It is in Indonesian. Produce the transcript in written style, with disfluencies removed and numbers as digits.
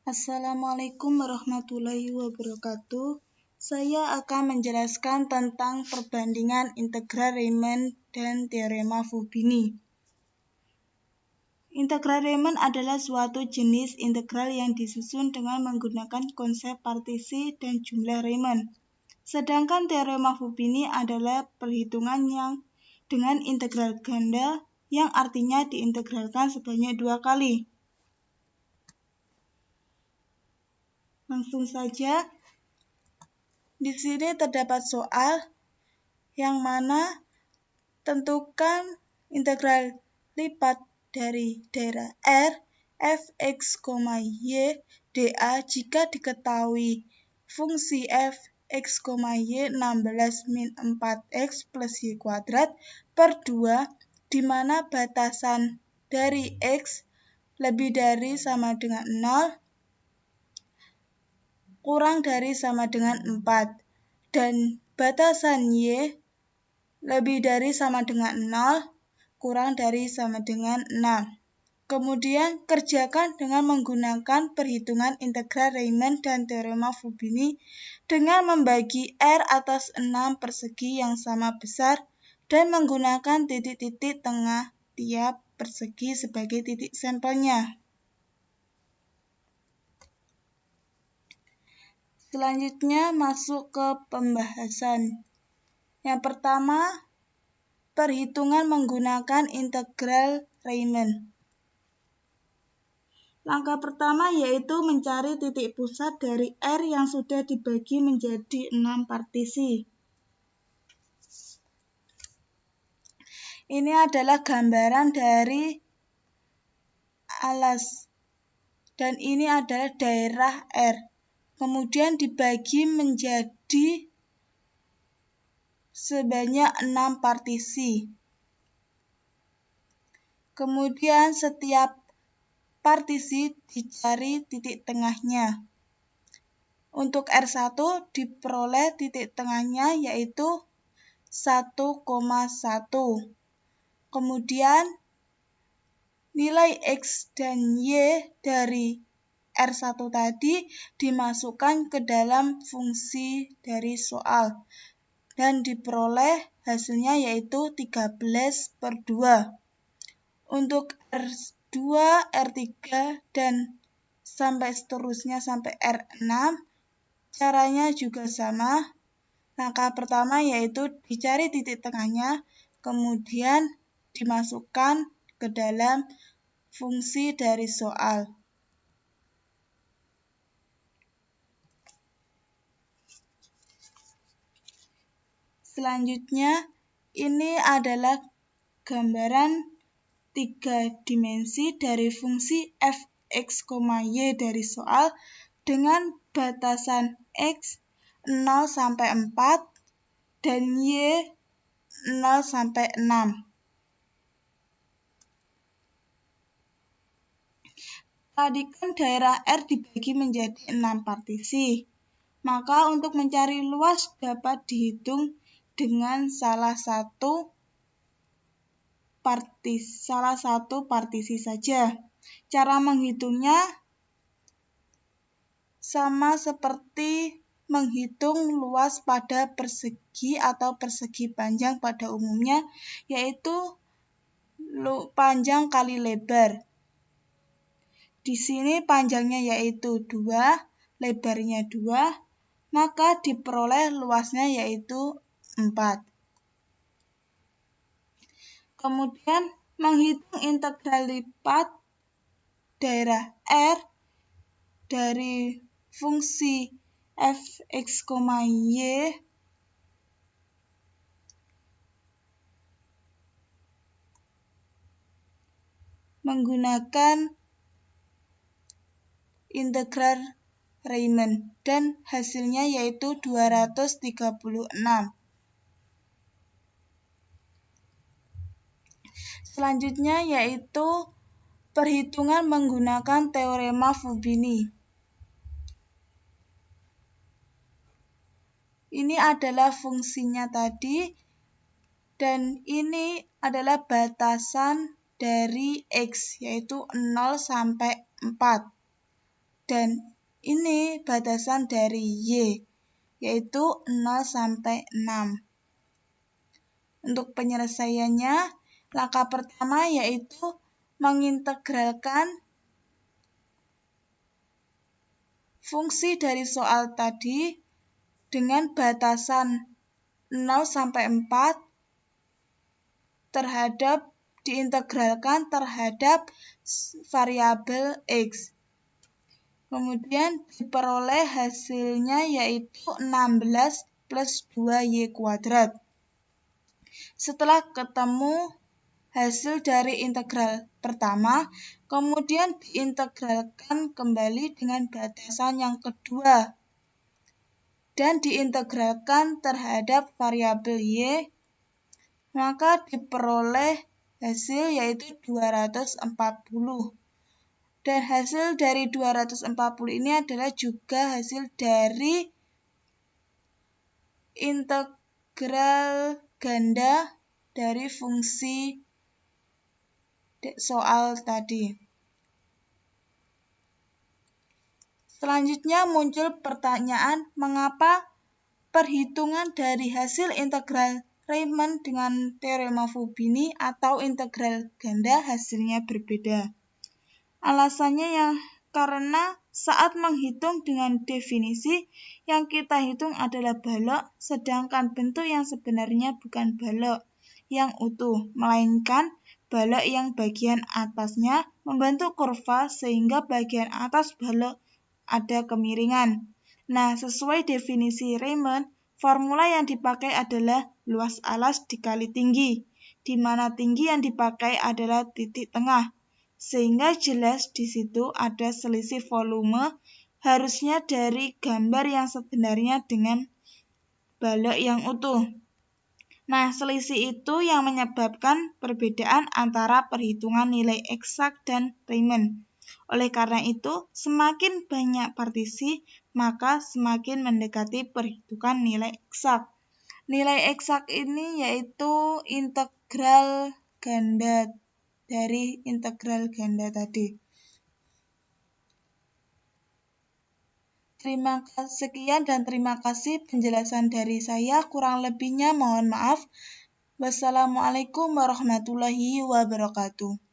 Assalamualaikum warahmatullahi wabarakatuh. Saya akan menjelaskan tentang perbandingan integral Riemann dan teorema Fubini. Integral Riemann adalah suatu jenis integral yang disusun dengan menggunakan konsep partisi dan jumlah Riemann. Sedangkan teorema Fubini adalah perhitungan yang dengan integral ganda yang artinya diintegralkan sebanyak 2 kali. Langsung saja, di sini terdapat soal yang mana tentukan integral lipat dari daerah R fx, y dA jika diketahui fungsi fx, y 16 min 4x plus y kuadrat per 2, di mana batasan dari x lebih dari sama dengan 0, kurang dari sama dengan 4, dan batasan y lebih dari sama dengan 0, kurang dari sama dengan 6. Kemudian kerjakan dengan menggunakan perhitungan integral Riemann dan teorema Fubini dengan membagi R atas 6 persegi yang sama besar dan menggunakan titik-titik tengah tiap persegi sebagai titik sampelnya. Selanjutnya masuk ke pembahasan. Yang pertama, perhitungan menggunakan integral Riemann. Langkah pertama yaitu mencari titik pusat dari R yang sudah dibagi menjadi 6 partisi. Ini adalah gambaran dari alas, dan ini adalah daerah R. Kemudian dibagi menjadi sebanyak 6 partisi. Kemudian setiap partisi dicari titik tengahnya. Untuk R1 diperoleh titik tengahnya yaitu 1,1. Kemudian nilai X dan Y dari R1 tadi dimasukkan ke dalam fungsi dari soal dan diperoleh hasilnya yaitu 13/2. Untuk R2, R3, dan sampai seterusnya sampai R6, caranya juga sama. Langkah pertama yaitu dicari titik tengahnya, kemudian dimasukkan ke dalam fungsi dari soal. Selanjutnya, ini adalah gambaran 3 dimensi dari fungsi fx, y dari soal dengan batasan x 0 sampai 4 dan y 0 sampai 6. Tadi kan daerah R dibagi menjadi 6 partisi. Maka untuk mencari luas dapat dihitung dengan salah satu partisi saja. Cara menghitungnya sama seperti menghitung luas pada persegi atau persegi panjang pada umumnya, yaitu panjang kali lebar. Di sini panjangnya yaitu 2, lebarnya 2, maka diperoleh luasnya yaitu 4. Kemudian menghitung integral lipat daerah R dari fungsi fx, y menggunakan integral Riemann dan hasilnya yaitu 236. Selanjutnya yaitu perhitungan menggunakan teorema Fubini. Ini adalah fungsinya tadi, dan ini adalah batasan dari X, yaitu 0 sampai 4. Dan ini batasan dari Y, yaitu 0 sampai 6. Untuk penyelesaiannya, langkah pertama yaitu mengintegralkan fungsi dari soal tadi dengan batasan 0 sampai 4 diintegralkan terhadap variabel X. Kemudian diperoleh hasilnya yaitu 16 plus 2Y kuadrat. Setelah ketemu hasil dari integral pertama, kemudian diintegralkan kembali dengan batasan yang kedua dan diintegralkan terhadap variabel Y, maka diperoleh hasil yaitu 240. Dan hasil dari 240 ini adalah juga hasil dari integral ganda dari fungsi soal tadi. Selanjutnya muncul pertanyaan mengapa perhitungan dari hasil integral Riemann dengan teorema Fubini atau integral ganda hasilnya berbeda. Alasannya karena saat menghitung dengan definisi yang kita hitung adalah balok, sedangkan bentuk yang sebenarnya bukan balok yang utuh, melainkan balok yang bagian atasnya membentuk kurva sehingga bagian atas balok ada kemiringan. Nah, sesuai definisi Riemann, formula yang dipakai adalah luas alas dikali tinggi, di mana tinggi yang dipakai adalah titik tengah. Sehingga jelas di situ ada selisih volume harusnya dari gambar yang sebenarnya dengan balok yang utuh. Nah, selisih itu yang menyebabkan perbedaan antara perhitungan nilai eksak dan Riemann. Oleh karena itu, semakin banyak partisi, maka semakin mendekati perhitungan nilai eksak. Nilai eksak ini yaitu integral ganda dari integral ganda tadi. Sekian dan terima kasih penjelasan dari saya. Kurang lebihnya mohon maaf. Wassalamualaikum warahmatullahi wabarakatuh.